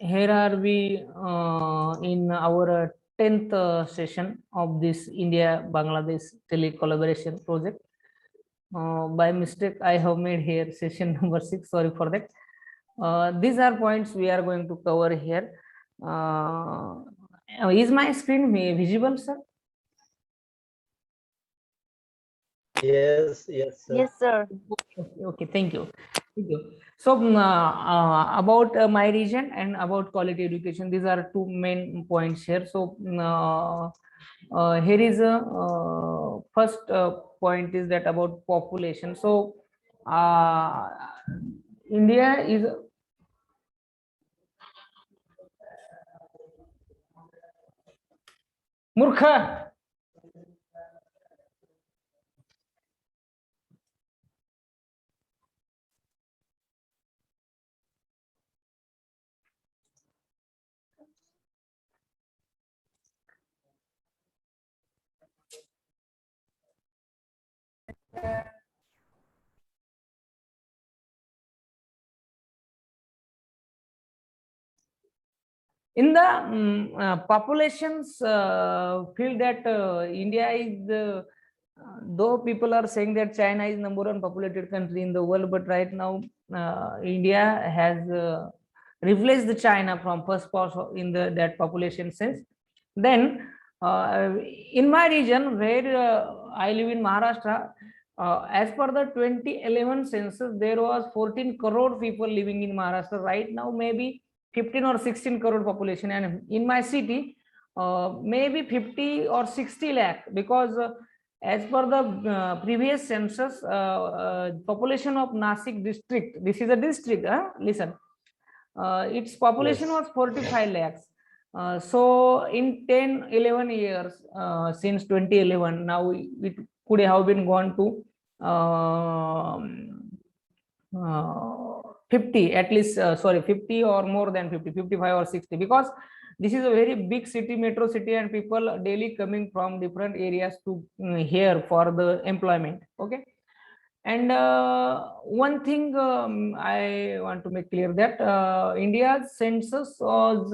here are we in our 10th session of this India Bangladesh tele collaboration project. By mistake I have made here session number 6, sorry for that. These are points we are going to cover here. Is my screen visible, sir? Yes, yes, sir. Yes, sir. Okay, thank you. Thank you. So about my region and about quality education, these are two main points here. So here is a first point is that about population. So India is Murkha. In the populations feel that India is the though people are saying that China is number one populated country in the world, but right now India has replaced the China from first spot in the that population sense. Then in my region where I live in Maharashtra, as per the 2011 census, there was 14 crore people living in Maharashtra. Right now, maybe 15 or 16 crore population, and in my city, maybe 50 or 60 lakh, because as per the previous census, population of Nasik district, this is a district, listen, its population Yes. was 45 lakhs. So in 10-11 years since 2011, now it could have been gone to 50 at least, sorry, 50 or more than 50, 55 or 60, because this is a very big city, metro city, and people daily coming from different areas to here for the employment. Okay. And one thing I want to make clear that India's census was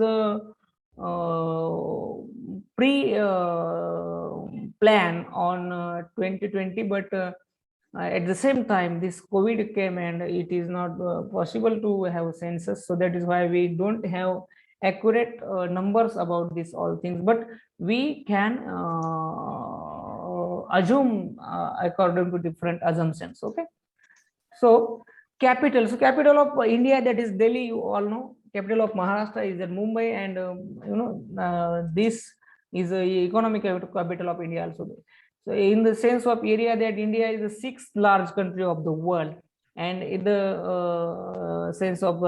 pre-plan on 2020, but at the same time this COVID came and it is not possible to have census. So that is why we don't have accurate numbers about this all things, but we can assume according to different assumptions. Okay. So capital of India, that is Delhi, you all know. Capital of Maharashtra is at Mumbai, and this is the economic capital of India also. So in the sense of area, that India is the sixth large country of the world, and in the sense of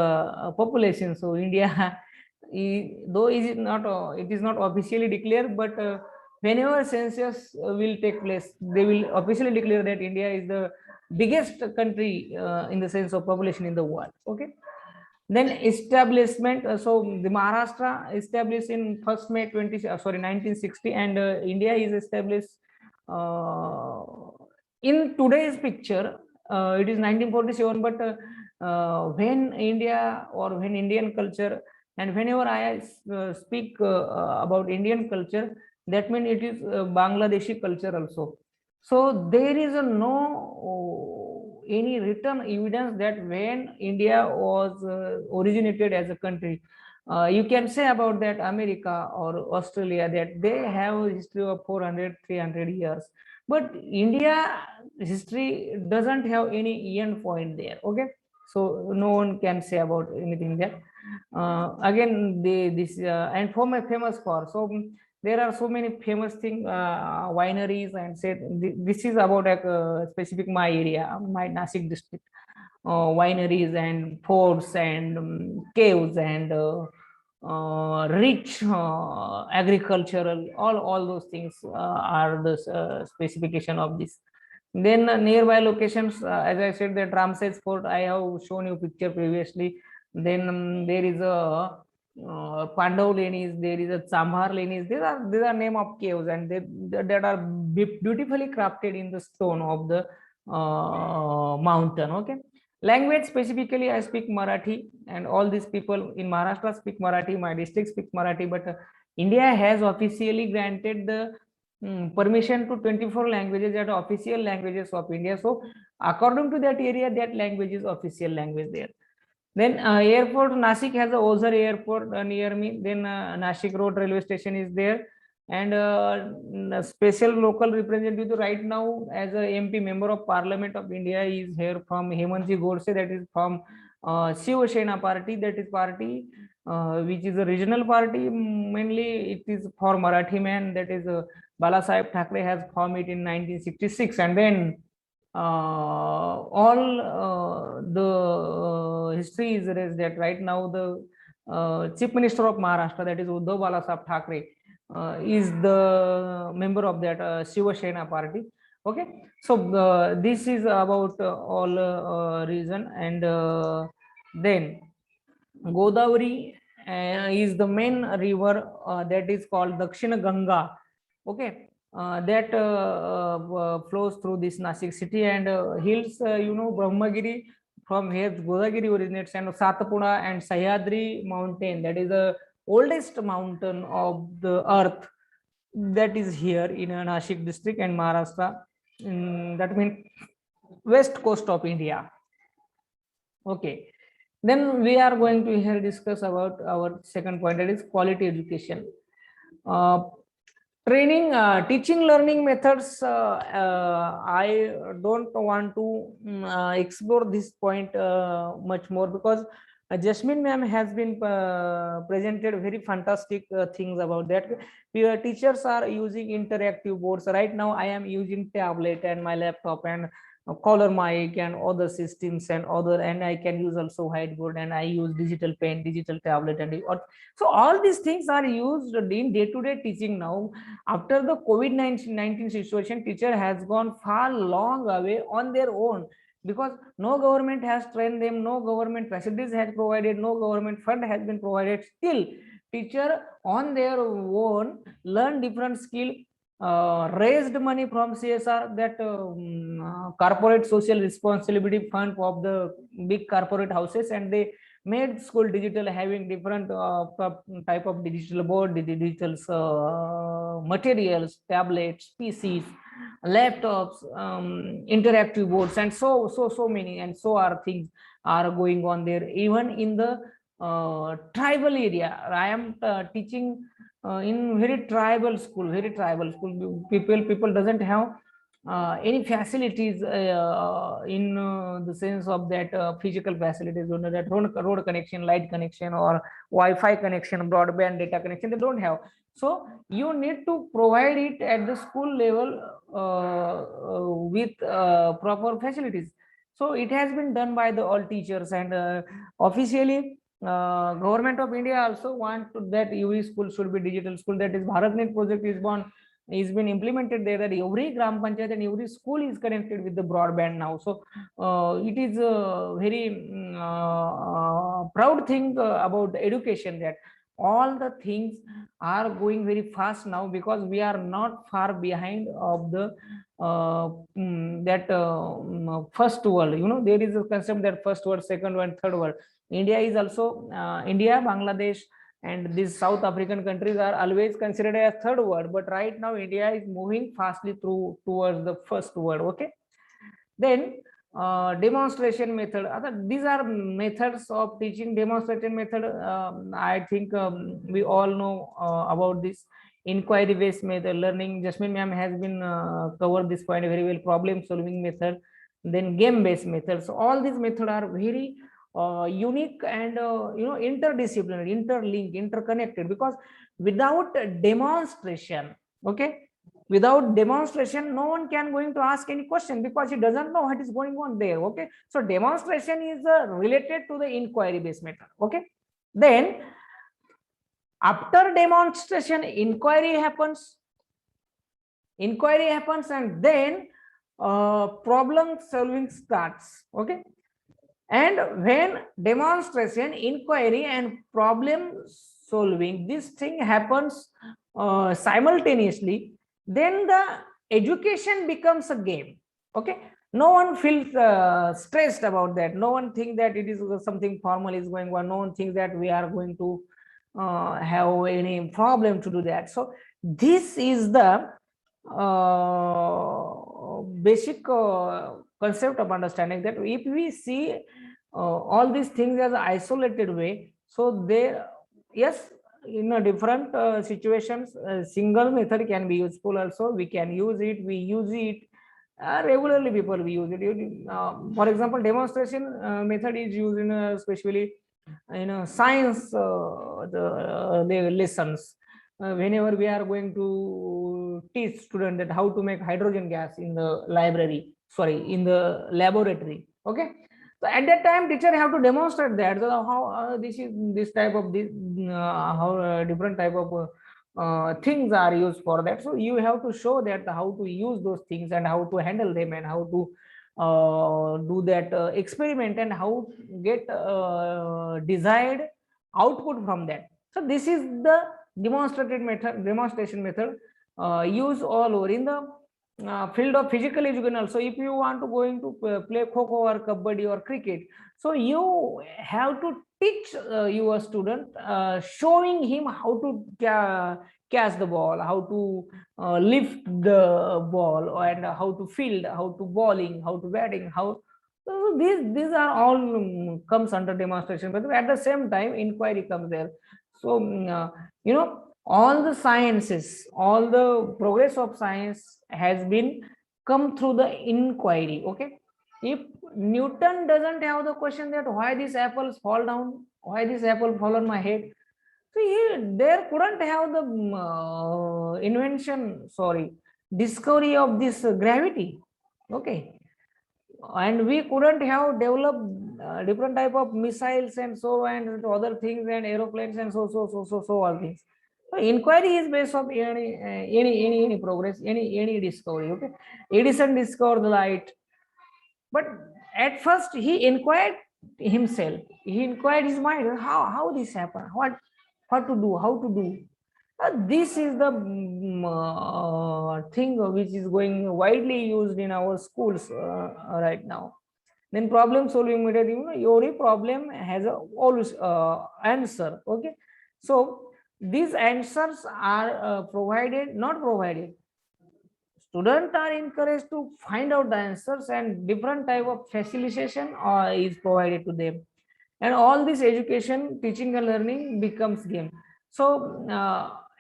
population, so India though it is not officially declared, but whenever census will take place, they will officially declare that India is the biggest country in the sense of population in the world. Okay. Then establishment, so the Maharashtra established in 1st May 1960, and India is established in today's picture, it is 1947, but when India, or when Indian culture, and whenever I speak about Indian culture, that means it is Bangladeshi culture also. So there is any written evidence that when India was originated as a country, you can say about that America or Australia, that they have a history of 400-300 years, but India history doesn't have any end point there. Okay. So no one can say about anything there. Again, and for my famous for, so there are so many famous thing, wineries, and say this is about a specific my area, my Nasik district, wineries and forts and caves and rich agricultural, all those things are the specification of this. Then nearby locations, as I said, that Ramses Fort, I have shown you picture previously. Then there is a Pandav Lanes, there is a Chambar Lanes. These are name of caves, and they that are beautifully crafted in the stone of the mountain. Okay. Language specifically, I speak Marathi, and all these people in Maharashtra speak Marathi. My district speaks Marathi, but India has officially granted the permission to 24 languages that are official languages of India. So, according to that area, that language is official language there. Then airport, Nasik has a Ozar airport near me. Then Nashik Road railway station is there, and special local representative right now as a MP member of Parliament of India is here from Hemantji Godse, that is from Shiv Sena party, that is party which is a regional party. Mainly it is for Marathi man, that is Bala Saheb Thackeray has formed it in 1966, and then all the history is that right now the Chief Minister of Maharashtra, that is Uddhav Balasaheb Thackeray, is the member of that Shiva Sena party. Okay, so this is about all reason, and then Godavari is the main river that is called Dakshina Ganga. Okay, that flows through this Nashik city, and hills, Brahmagiri, from here Godavari originates, and Satpura and Sahyadri mountain, that is the oldest mountain of the earth, that is here in Nashik district and Maharashtra. That means west coast of India. Okay, then we are going to here discuss about our second point, that is quality education. Training, teaching learning methods, I don't want to explore this point much more, because Jasmine ma'am has been presented very fantastic things about that. Teachers are using interactive boards. Right now I am using tablet and my laptop and color mic and other systems and other, and I can use also whiteboard, and I use digital pen, digital tablet, and so all these things are used in day-to-day teaching now. After the COVID-19 situation, teacher has gone far long away on their own, because no government has trained them, no government facilities has provided, no government fund has been provided. Still, teacher on their own learn different skill, raised money from CSR, that corporate social responsibility fund of the big corporate houses, and they made school digital, having different type of digital board, digital materials, tablets, PCs, laptops, interactive boards, and so many, and so are things are going on there. Even in the tribal area, I am teaching in very tribal school, people doesn't have any facilities in the sense of that physical facilities, that road connection, light connection, or Wi-Fi connection, broadband data connection, they don't have. So you need to provide it at the school level with proper facilities. So it has been done by the all teachers, and officially government of India also want that every school should be digital school. That is BharatNet project is been implemented there, that every gram panchayat and every school is connected with the broadband now. So it is a very proud thing about education, that all the things are going very fast now, because we are not far behind of the first world. There is a concept that first world, second world, third world. India is also India, Bangladesh, and these South African countries are always considered as third world, but right now India is moving fastly towards the first world. Okay, then demonstration method. These are methods of teaching. Demonstration method, I think we all know about this. Inquiry based method learning, Jasmine ma'am has been covered this point very well. Problem solving method, then game based methods. So all these methods are very unique and interdisciplinary, interlinked, interconnected, because without demonstration, okay, without demonstration, no one can going to ask any question, because he doesn't know what is going on there. Okay, so demonstration is related to the inquiry based method. Okay, then after demonstration, inquiry happens, and then problem solving starts. Okay, and when demonstration, inquiry, and problem solving, this thing happens simultaneously, then the education becomes a game. Okay, no one feels stressed about that. No one thinks that it is something formal is going on. No one thinks that we are going to have any problem to do that. So this is the basic concept of understanding, that if we see all these things as an isolated way, so they, yes, in a different situations, single method can be useful also. We can use it, we use it regularly, people we use it. For example, demonstration method is used in especially in science the lessons. Whenever we are going to teach student that how to make hydrogen gas in the library, sorry, in the laboratory, okay, so at that time teacher have to demonstrate that, so how this is this type of this how different type of things are used for that. So you have to show that how to use those things and how to handle them and how to do that experiment and how get desired output from that. So this is the demonstration method used all over in the field of physical education also. If you want to going to play kho or kabaddi or cricket, so you have to teach your student, showing him how to catch the ball, how to lift the ball, and how to field, how to bowling, how to batting, how. So these are all comes under demonstration, but at the same time inquiry comes there. So you know, all the sciences, all the progress of science has been come through the inquiry. Okay, if Newton doesn't have the question that why these apples fall down, why this apple fall on my head, so there couldn't have the invention, sorry, discovery of this gravity. Okay, and we couldn't have developed different type of missiles and so and other things and aeroplanes and so all things. So inquiry is based on any progress, any discovery. Okay, Edison discovered the light, but at first he inquired himself. He inquired his mind, how this happened, what to do, how to do. This is the thing which is going widely used in our schools right now. Then problem solving method, you know, every problem has a always answer. Okay, so these answers are provided, not provided. Students are encouraged to find out the answers, and different type of facilitation is provided to them, and all this education, teaching and learning becomes game. So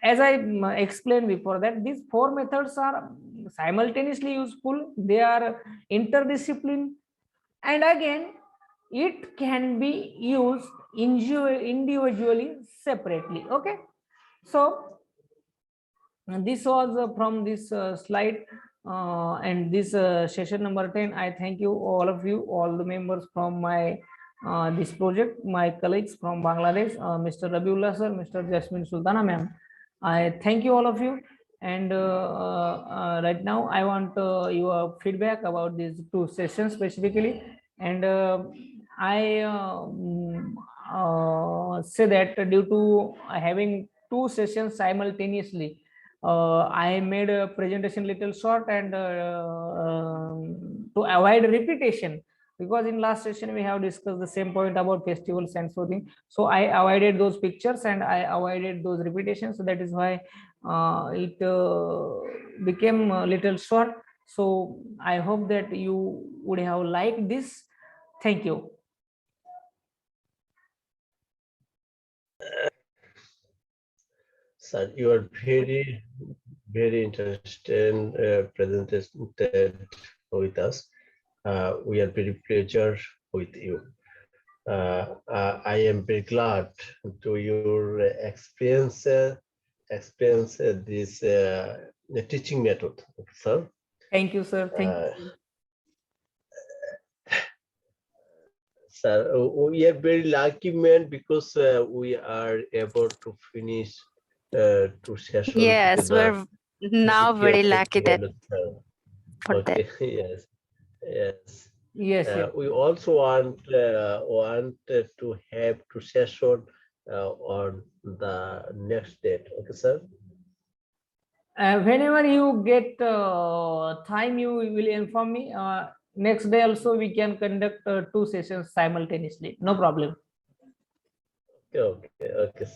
as I explained before, that these four methods are simultaneously useful, they are interdiscipline, and again it can be used individually, separately. Okay, so this was from this slide and this session number 10. I thank you, all of you, all the members from my this project, my colleagues from Bangladesh, Mr. Rabiullah sir, Mr. Jasmine Sultana ma'am. I thank you, all of you. And right now I want your feedback about these two sessions specifically. And I say that due to having two sessions simultaneously, I made a presentation little short, and to avoid repetition, because in last session we have discussed the same point about festivals and so thing. So I avoided those pictures and I avoided those repetitions. So that is why it became a little short. So I hope that you would have liked this. Thank you. Sir, you are very interesting presentation with us. We are very pleasure with you. I am very glad to your experience this teaching method, sir. Thank you, sir. Thank you. Sir, we are very lucky man, because we are able to finish two sessions. Yes, we're now very lucky that for okay. that. Yes, yes. Yes, yes. We also want to have two session on the next date. Okay, sir. Whenever you get time, you will inform me. next day also we can conduct 2 sessions simultaneously. No problem. Okay.